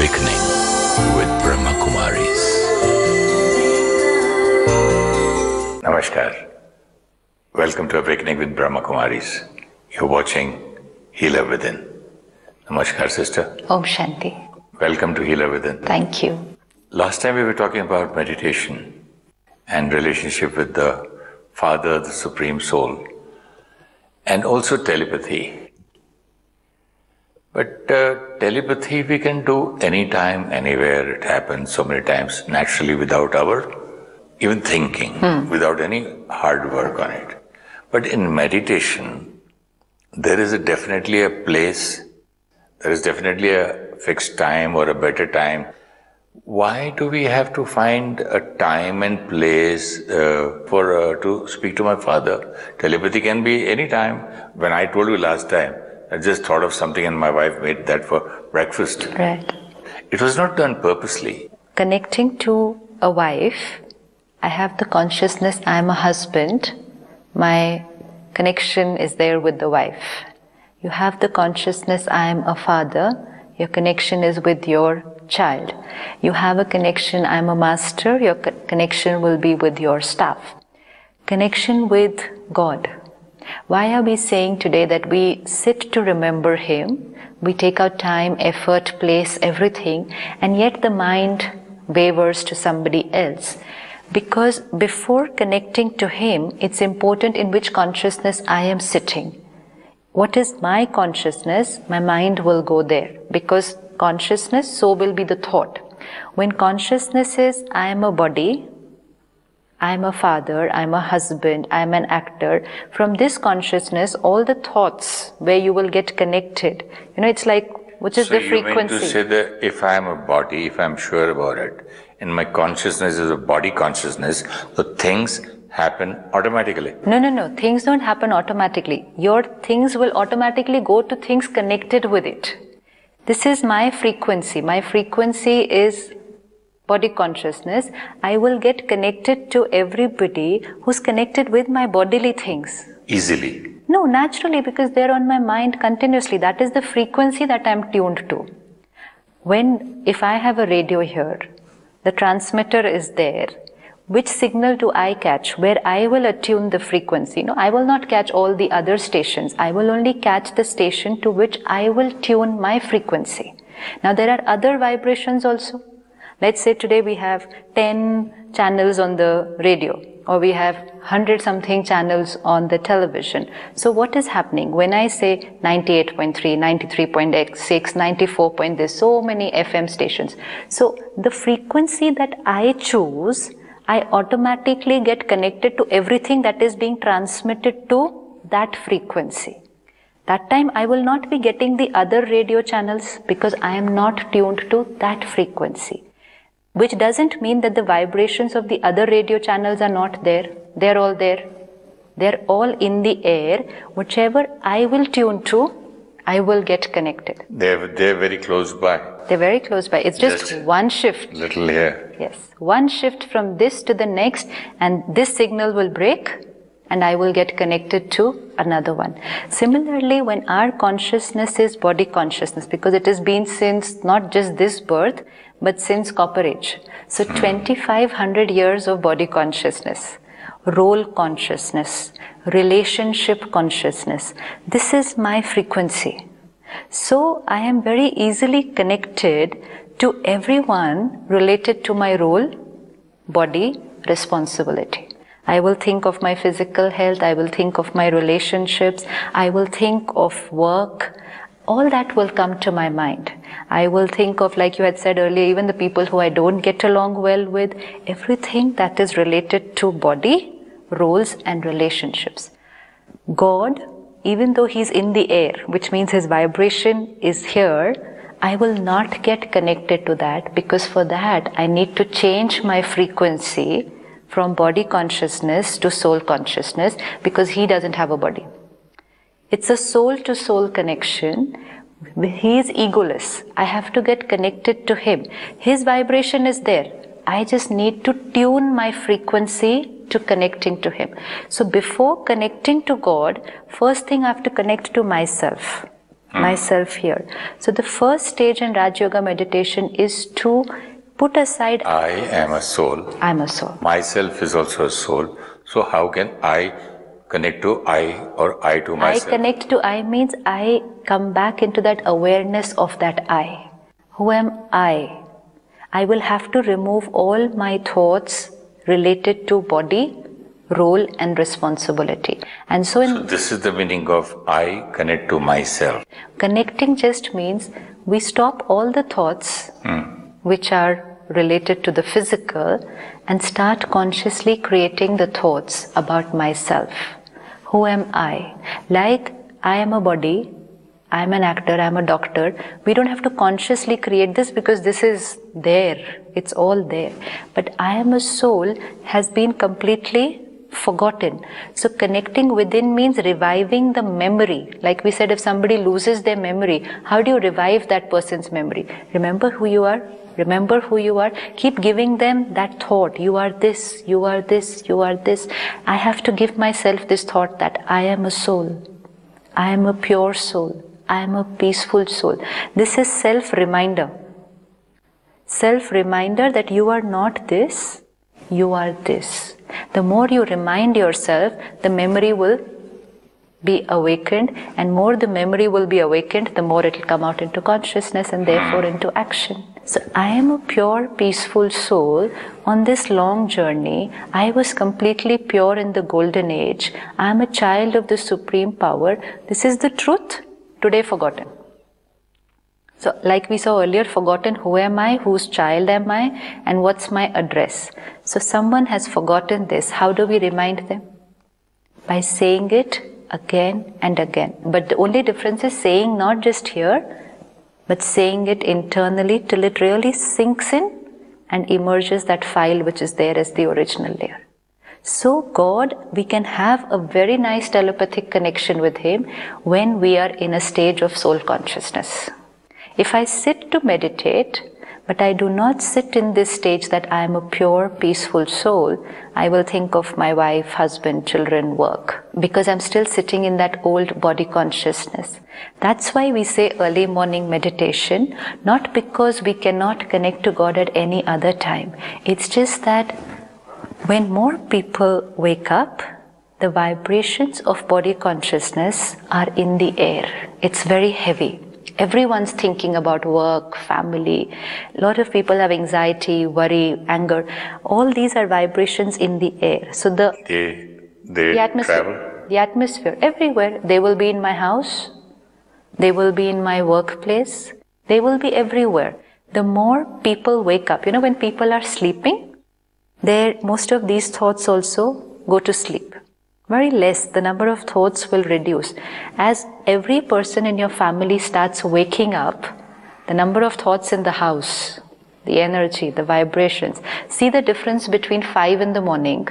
Awakening with Brahmakumaris. Namaskar. Welcome to Awakening with Brahmakumaris. You're watching Healer Within. Namaskar, sister. Om Shanti. Welcome to Healer Within. Thank you. Last time we were talking about meditation and relationship with the Father, the Supreme Soul, and also telepathy. But telepathy we can do anytime, anywhere. It happens so many times naturally without our even thinking, without any hard work on it. But in meditation, there is definitely a place, there is definitely a fixed time or a better time. Why do we have to find a time and place to speak to my Father? Telepathy can be any time. When I told you last time, I just thought of something and my wife made that for breakfast. Right. It was not done purposely. Connecting to a wife, I have the consciousness I am a husband. My connection is there with the wife. You have the consciousness I am a father. Your connection is with your child. You have a connection, I am a master. Your connection will be with your staff. Connection with God. Why are we saying today that we sit to remember Him? We take our time, effort, place, everything, and yet the mind wavers to somebody else. Because before connecting to Him, it's important in which consciousness I am sitting. What is my consciousness? My mind will go there. Because consciousness, so will be the thought. When consciousness is, I am a body, I am a father, I am a husband, I am an actor. From this consciousness, all the thoughts where you will get connected, it's like, which is the frequency. So you mean to say that if I am a body, if I am sure about it, and my consciousness is a body consciousness, so things happen automatically? No. Things don't happen automatically. Your things will automatically go to things connected with it. This is my frequency. My frequency is body consciousness. I will get connected to everybody who's connected with my bodily things. Easily? No, naturally, because they're on my mind continuously. That is the frequency that I'm tuned to. If I have a radio here, the transmitter is there. Which signal do I catch? Where I will attune the frequency. I will not catch all the other stations. I will only catch the station to which I will tune my frequency. Now there are other vibrations also. Let's say today we have 10 channels on the radio, or we have 100 something channels on the television. So what is happening? When I say 98.3, 93.6, 94 point, there's so many FM stations. So the frequency that I choose, I automatically get connected to everything that is being transmitted to that frequency. That time I will not be getting the other radio channels because I am not tuned to that frequency. Which doesn't mean that the vibrations of the other radio channels are not there. They're all there. They're all in the air. Whichever I will tune to, I will get connected. They're very close by. They're very close by. It's just one shift. Little here. Yes. One shift from this to the next, and this signal will break and I will get connected to another one. Similarly, when our consciousness is body consciousness, because it has been since not just this birth, but since Copper Age. So 2500 years of body consciousness, role consciousness, relationship consciousness. This is my frequency. So I am very easily connected to everyone related to my role, body, responsibility. I will think of my physical health, I will think of my relationships, I will think of work. All that will come to my mind. I will think of, like you had said earlier, even the people who I don't get along well with, everything that is related to body, roles and relationships. God, even though He's in the air, which means His vibration is here, I will not get connected to that, because for that I need to change my frequency from body consciousness to soul consciousness, because He doesn't have a body. It's a soul-to-soul connection. He is egoless. I have to get connected to Him. His vibration is there. I just need to tune my frequency to connecting to Him. So before connecting to God, first thing I have to connect to myself. myself here. So the first stage in Rajayoga meditation is to put aside I am a soul. I am a soul. Myself is also a soul. So how can I connect to I or I to myself? I connect to I means I come back into that awareness of that I. Who am I? I will have to remove all my thoughts related to body, role and responsibility. And so this is the meaning of I connect to myself. Connecting just means we stop all the thoughts which are related to the physical and start consciously creating the thoughts about myself. Who am I? Like I am a body, I am an actor, I am a doctor. We don't have to consciously create this because this is there. It's all there. But I am a soul has been completely forgotten. So connecting within means reviving the memory. Like we said, if somebody loses their memory, how do you revive that person's memory? Remember who you are. Remember who you are. Keep giving them that thought. You are this, you are this, you are this. I have to give myself this thought that I am a soul. I am a pure soul. I am a peaceful soul. This is self-reminder. Self-reminder that you are not this, you are this. The more you remind yourself, the memory will be awakened, and more the memory will be awakened, the more it will come out into consciousness and therefore into action. So I am a pure, peaceful soul. On this long journey, I was completely pure in the golden age. I am a child of the supreme power. This is the truth, today forgotten. So like we saw earlier, forgotten who am I, whose child am I, and what's my address. So someone has forgotten this. How do we remind them? By saying it again and again. But the only difference is saying not just here, but saying it internally till it really sinks in and emerges that file which is there as the original layer. So God, we can have a very nice telepathic connection with Him when we are in a stage of soul consciousness. If I sit to meditate, but I do not sit in this stage that I am a pure, peaceful soul, I will think of my wife, husband, children, work, because I'm still sitting in that old body consciousness. That's why we say early morning meditation, not because we cannot connect to God at any other time. It's just that when more people wake up, the vibrations of body consciousness are in the air. It's very heavy. Everyone's thinking about work, family. A lot of people have anxiety, worry, anger. All these are vibrations in the air. So the atmosphere, travel? The atmosphere, everywhere. They will be in my house. They will be in my workplace. They will be everywhere. The more people wake up, when people are sleeping, most of these thoughts also go to sleep. Very less, the number of thoughts will reduce. As every person in your family starts waking up, the number of thoughts in the house, the energy, the vibrations. See the difference between 5 in the morning,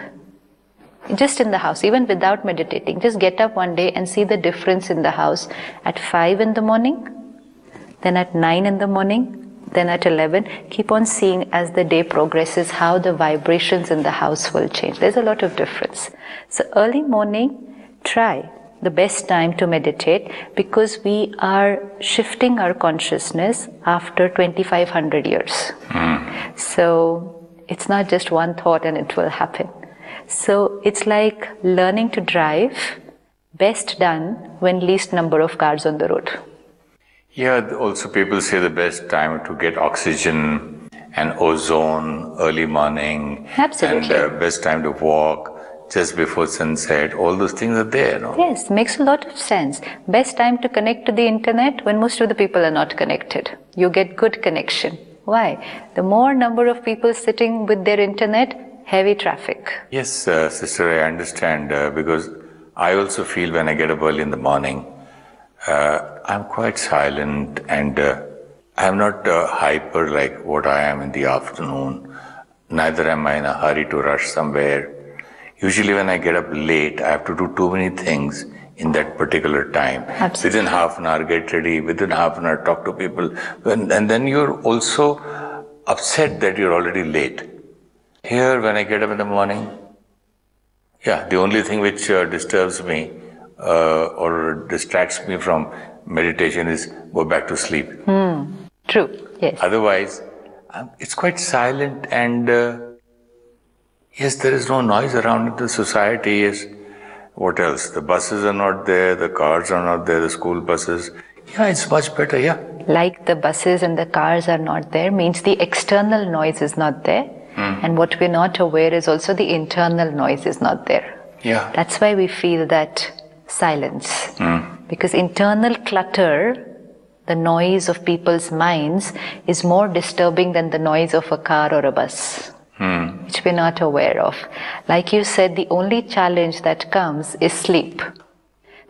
just in the house, even without meditating. Just get up one day and see the difference in the house at 5 in the morning, then at 9 in the morning, then at 11. Keep on seeing as the day progresses how the vibrations in the house will change. There's a lot of difference. So early morning, try the best time to meditate, because we are shifting our consciousness after 2500 years. So it's not just one thought and it will happen. So it's like learning to drive, best done when least number of cars on the road. Yeah, also people say the best time to get oxygen and ozone early morning. Absolutely. And best time to walk just before sunset. All those things are there, no? Yes, makes a lot of sense. Best time to connect to the internet when most of the people are not connected. You get good connection. Why? The more number of people sitting with their internet, heavy traffic. Yes, sister, I understand, because I also feel when I get up early in the morning, I'm quite silent, and I'm not hyper like what I am in the afternoon. Neither am I in a hurry to rush somewhere. Usually when I get up late, I have to do too many things in that particular time. Absolutely. Within half an hour, get ready. Within half an hour, talk to people. And then you're also upset that you're already late. Here, when I get up in the morning, the only thing which disturbs me or distracts me from meditation is go back to sleep. True, yes. Otherwise, it's quite silent and yes, there is no noise around the society. Is what else? The buses are not there, the cars are not there, the school buses. Yeah, it's much better, yeah. Like the buses and the cars are not there means the external noise is not there. And what we're not aware is also the internal noise is not there. Yeah. That's why we feel that silence. Because internal clutter, the noise of people's minds, is more disturbing than the noise of a car or a bus, which we're not aware of. Like you said, the only challenge that comes is sleep.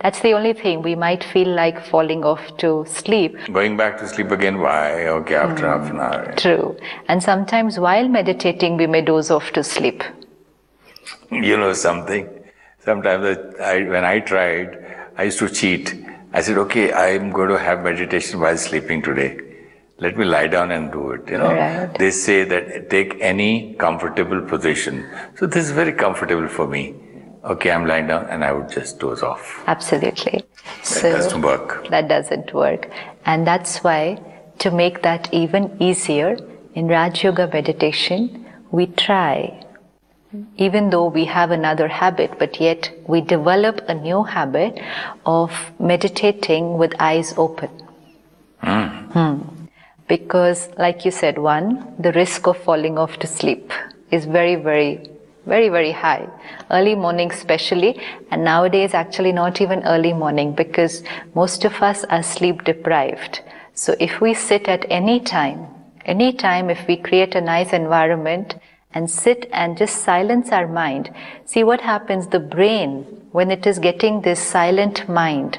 That's the only thing. We might feel like falling off to sleep. Going back to sleep again, why? Okay, after half an hour. True. And sometimes while meditating, we may doze off to sleep. You know something? Sometimes when I tried, I used to cheat. I said, okay, I'm going to have meditation while sleeping today. Let me lie down and do it. You know, Right. They say that take any comfortable position. So this is very comfortable for me. Okay, I'm lying down and I would just doze off. Absolutely. That doesn't work. That doesn't work. And that's why, to make that even easier, in Raj Yoga meditation, we try, even though we have another habit, but yet we develop a new habit of meditating with eyes open. Because, like you said, one, the risk of falling off to sleep is very, very high. Early morning especially, and nowadays actually not even early morning, because most of us are sleep deprived. So if we sit at any time if we create a nice environment and sit and just silence our mind, see what happens. The brain, when it is getting this silent mind,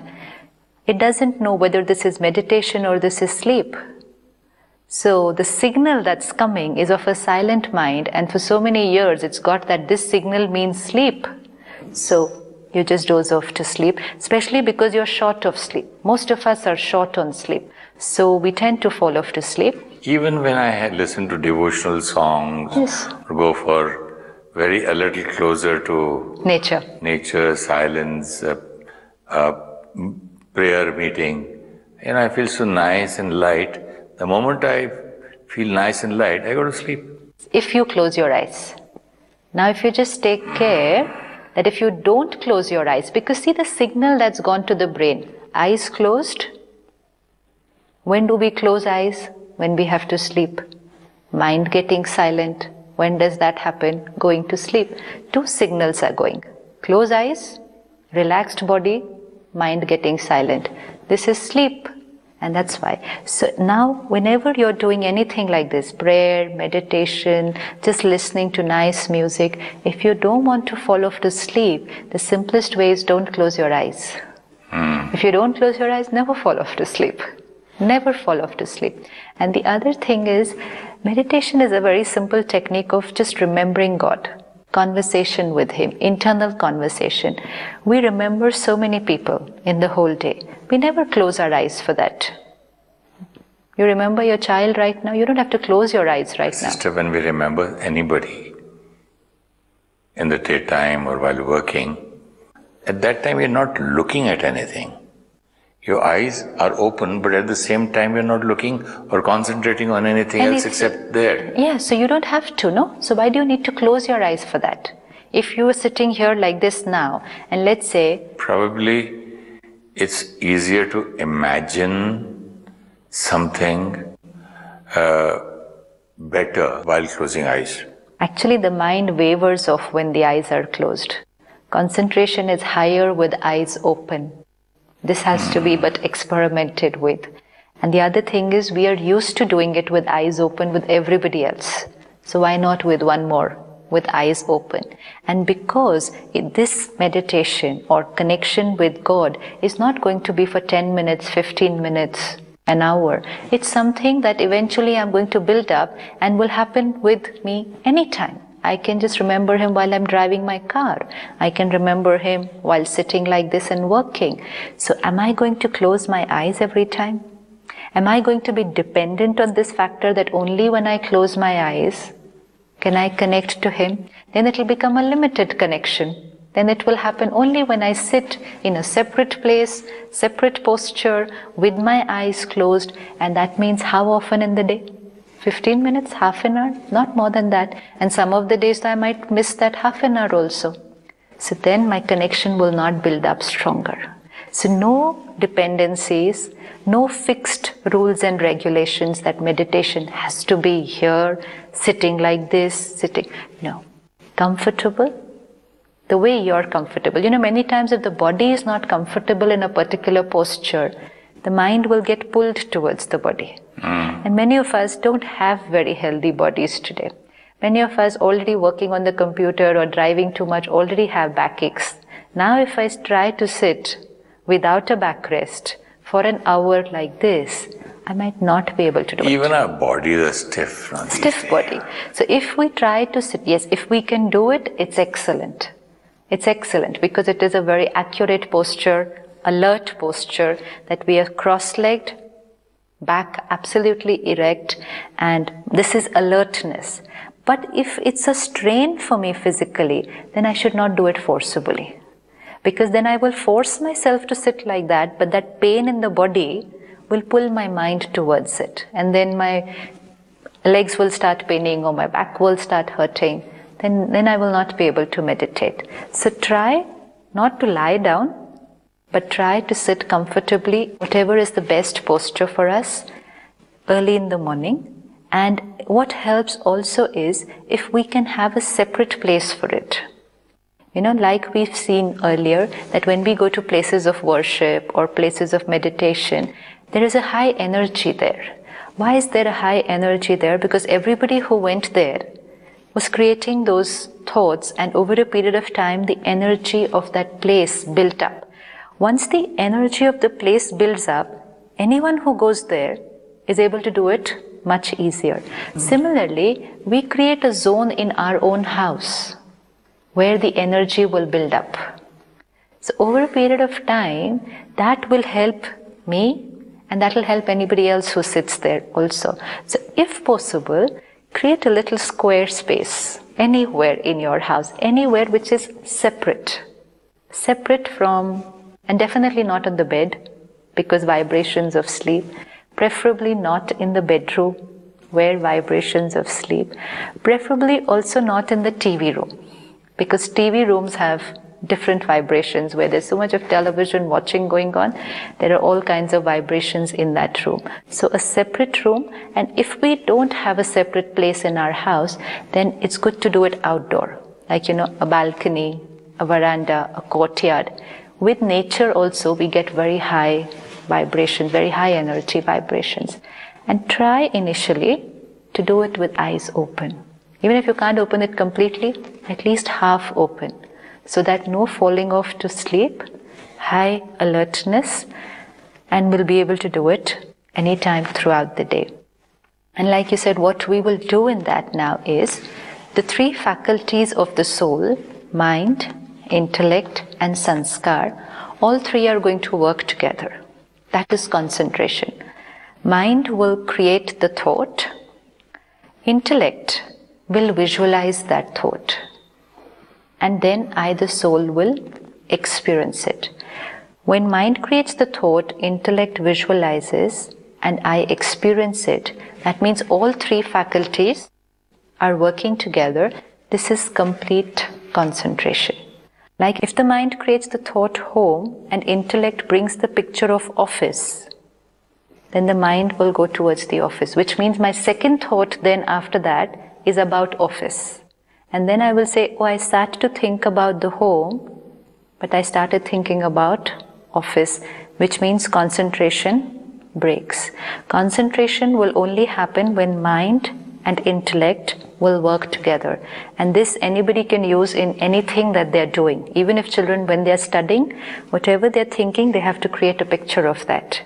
it doesn't know whether this is meditation or this is sleep. So the signal that's coming is of a silent mind, and for so many years it's got that this signal means sleep. So you just doze off to sleep, especially because you're short of sleep. Most of us are short on sleep. So we tend to fall off to sleep. Even when I listen to devotional songs, or go for a little closer to nature, silence, prayer meeting, I feel so nice and light. The moment I feel nice and light, I go to sleep. If you close your eyes. Now if you just take care that if you don't close your eyes, because see the signal that's gone to the brain, eyes closed. When do we close eyes? When we have to sleep. Mind getting silent. When does that happen? Going to sleep. Two signals are going. Close eyes, relaxed body, mind getting silent. This is sleep. And that's why. So now, whenever you're doing anything like this, prayer, meditation, just listening to nice music, if you don't want to fall off to sleep, the simplest way is don't close your eyes. If you don't close your eyes, never fall off to sleep. Never fall off to sleep. And the other thing is, meditation is a very simple technique of just remembering God. Conversation with Him, internal conversation. We remember so many people in the whole day. We never close our eyes for that. You remember your child right now? You don't have to close your eyes right now. Sister, when we remember anybody in the daytime or while working, at that time you're not looking at anything. Your eyes are open, but at the same time you're not looking or concentrating on anything else except there. Yeah, so you don't have to, no? So why do you need to close your eyes for that? If you were sitting here like this now, and let's say... Probably it's easier to imagine something better while closing eyes. Actually, the mind wavers off when the eyes are closed. Concentration is higher with eyes open. This has to be but experimented with. And the other thing is, we are used to doing it with eyes open with everybody else. So why not with one more, with eyes open? And because this meditation or connection with God is not going to be for 10 minutes, 15 minutes, an hour. It's something that eventually I'm going to build up and will happen with me anytime. I can just remember Him while I'm driving my car. I can remember Him while sitting like this and working. So am I going to close my eyes every time? Am I going to be dependent on this factor that only when I close my eyes can I connect to Him? Then it will become a limited connection. then it will happen only when I sit in a separate place, separate posture, with my eyes closed. And that means how often in the day? 15 minutes, half an hour, not more than that. And some of the days I might miss that half an hour also. So then my connection will not build up stronger. So no dependencies, no fixed rules and regulations that meditation has to be here, sitting like this, sitting. No. Comfortable, the way you're comfortable. Many times if the body is not comfortable in a particular posture, the mind will get pulled towards the body. And many of us don't have very healthy bodies today. Many of us already working on the computer or driving too much already have backaches. Now if I try to sit without a backrest for an hour like this, I might not be able to do it. Even our bodies are stiff. Stiff body. So if we try to sit, yes, if we can do it, it's excellent. It's excellent because it is a very accurate posture, alert posture, that we are cross-legged, back absolutely erect, and this is alertness. But if it's a strain for me physically, then I should not do it forcibly. Because then I will force myself to sit like that, but that pain in the body will pull my mind towards it. And then my legs will start paining or my back will start hurting. Then I will not be able to meditate. So try not to lie down, but try to sit comfortably, whatever is the best posture for us, early in the morning. And what helps also is if we can have a separate place for it. Like we've seen earlier, that when we go to places of worship or places of meditation, there is a high energy there. Why is there a high energy there? Because everybody who went there was creating those thoughts, and over a period of time, the energy of that place built up. Once the energy of the place builds up, anyone who goes there is able to do it much easier. Similarly, we create a zone in our own house where the energy will build up. So over a period of time, that will help me and that will help anybody else who sits there also. So if possible, create a little square space anywhere in your house, anywhere which is separate from, and definitely not on the bed because vibrations of sleep, preferably not in the bedroom where vibrations of sleep, preferably also not in the TV room. Because TV rooms have different vibrations where there's so much of television watching going on. There are all kinds of vibrations in that room. So a separate room, and if we don't have a separate place in our house, then it's good to do it outdoor. Like, a balcony, a veranda, a courtyard. With nature also we get very high vibrations, very high energy vibrations. And try initially to do it with eyes open. Even if you can't open it completely, at least half open, so that no falling off to sleep, high alertness, and we'll be able to do it anytime throughout the day. And like you said, what we will do in that now is the three faculties of the soul, mind, intellect, and sanskar, all three are going to work together. That is concentration. Mind will create the thought. Intellect will visualize that thought. And then I, the soul, will experience it. When mind creates the thought, intellect visualizes, and I experience it. That means all three faculties are working together. This is complete concentration. Like if the mind creates the thought home and intellect brings the picture of office, then the mind will go towards the office, which means my second thought then after that is about office. And then I will say, I started to think about the home, but I started thinking about office, which means concentration breaks. Concentration will only happen when mind and intellect will work together. And this anybody can use in anything that they're doing. Even if children, when they're studying, whatever they're thinking, they have to create a picture of that.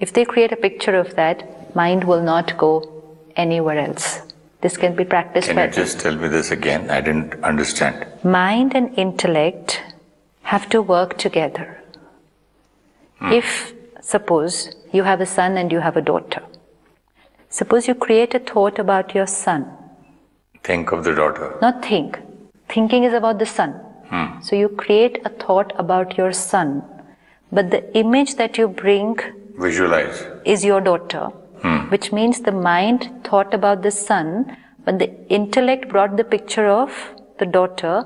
If they create a picture of that, mind will not go anywhere else. This can be practiced by... Can you just tell me this again? I didn't understand. Mind and intellect have to work together. If, suppose, you have a son and you have a daughter. Suppose you create a thought about your son. Think of the daughter. Not think. Thinking is about the son. So you create a thought about your son, but the image that you bring visualize is your daughter, which means the mind thought about the son, but the intellect brought the picture of the daughter.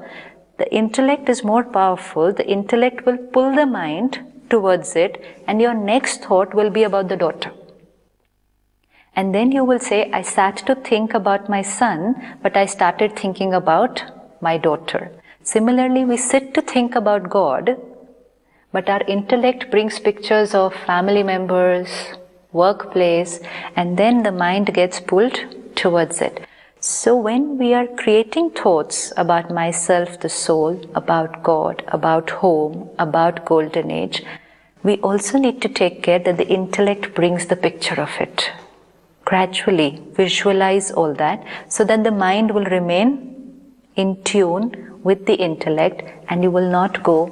The intellect is more powerful. The intellect will pull the mind towards it, and your next thought will be about the daughter. And then you will say, I sat to think about my son, but I started thinking about my daughter. Similarly, we sit to think about God, but our intellect brings pictures of family members, workplace, and then the mind gets pulled towards it. So when we are creating thoughts about myself, the soul, about God, about home, about golden age, we also need to take care that the intellect brings the picture of it. Gradually visualize all that so that the mind will remain in tune with the intellect and you will not go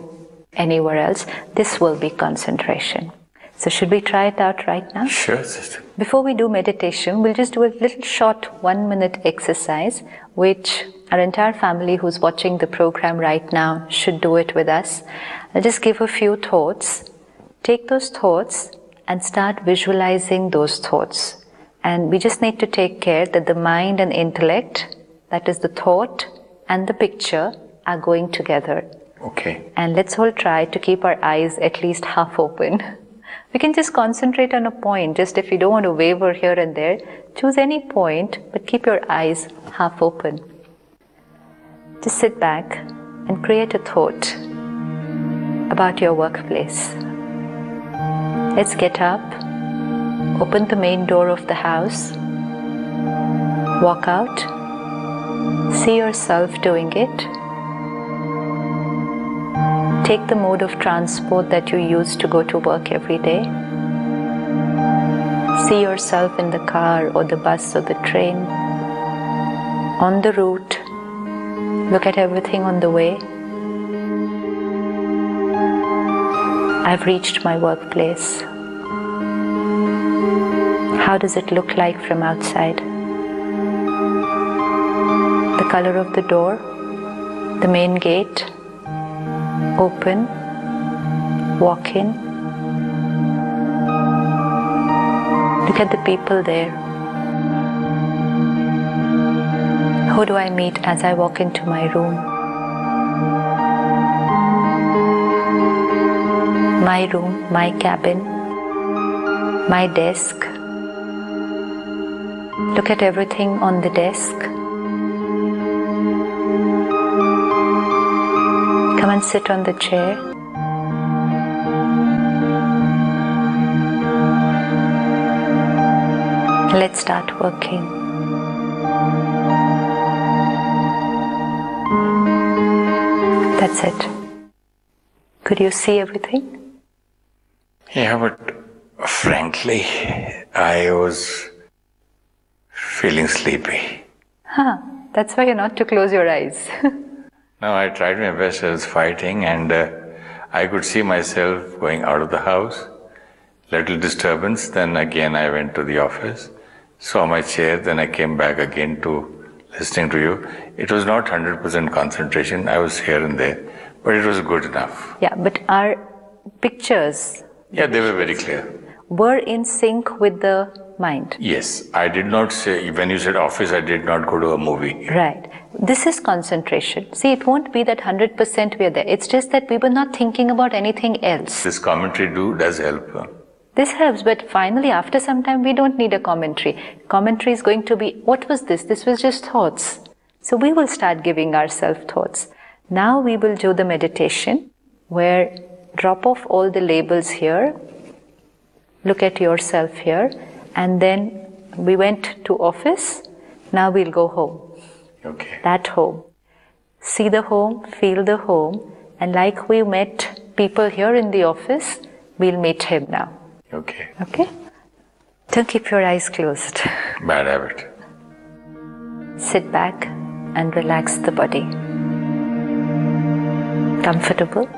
anywhere else. This will be concentration. So should we try it out right now? Sure, sister. Before we do meditation, we'll just do a little short 1-minute exercise, which our entire family who's watching the program right now should do it with us. I'll just give a few thoughts. Take those thoughts and start visualizing those thoughts. And we just need to take care that the mind and intellect, that is the thought and the picture, are going together. Okay. And let's all try to keep our eyes at least half open. We can just concentrate on a point, just if you don't want to waver here and there, choose any point, but keep your eyes half open. Just sit back and create a thought about your workplace. Let's get up, open the main door of the house, walk out, see yourself doing it. Take the mode of transport that you use to go to work every day. See yourself in the car or the bus or the train. On the route, look at everything on the way. I've reached my workplace. How does it look like from outside? The color of the door, the main gate, open, walk in. Look at the people there. Who do I meet as I walk into my room? My room, my cabin, my desk. Look at everything on the desk. Come and sit on the chair. Let's start working. That's it. Could you see everything? Yeah, but frankly, I was feeling sleepy. That's why you're not to close your eyes. No, I tried my best. I was fighting and I could see myself going out of the house. Little disturbance, then again I went to the office, saw my chair, then I came back again to listening to you. It was not 100% concentration. I was here and there, but it was good enough. Yeah, but our pictures... Yeah, they were very clear. Were in sync with the mind. Yes, I did not say, when you said office, I did not go to a movie. Right. This is concentration. See, it won't be that 100% we are there. It's just that we were not thinking about anything else. This commentary does help. This helps, but finally, after some time, we don't need a commentary. Commentary is going to be, what was this? This was just thoughts. So we will start giving ourselves thoughts. Now we will do the meditation where drop off all the labels here, look at yourself here, and then we went to office, now we'll go home. Okay. That home. See the home, feel the home, and like we met people here in the office, we'll meet him now. Okay. Okay? Don't keep your eyes closed. Bad habit. Sit back and relax the body. Comfortable?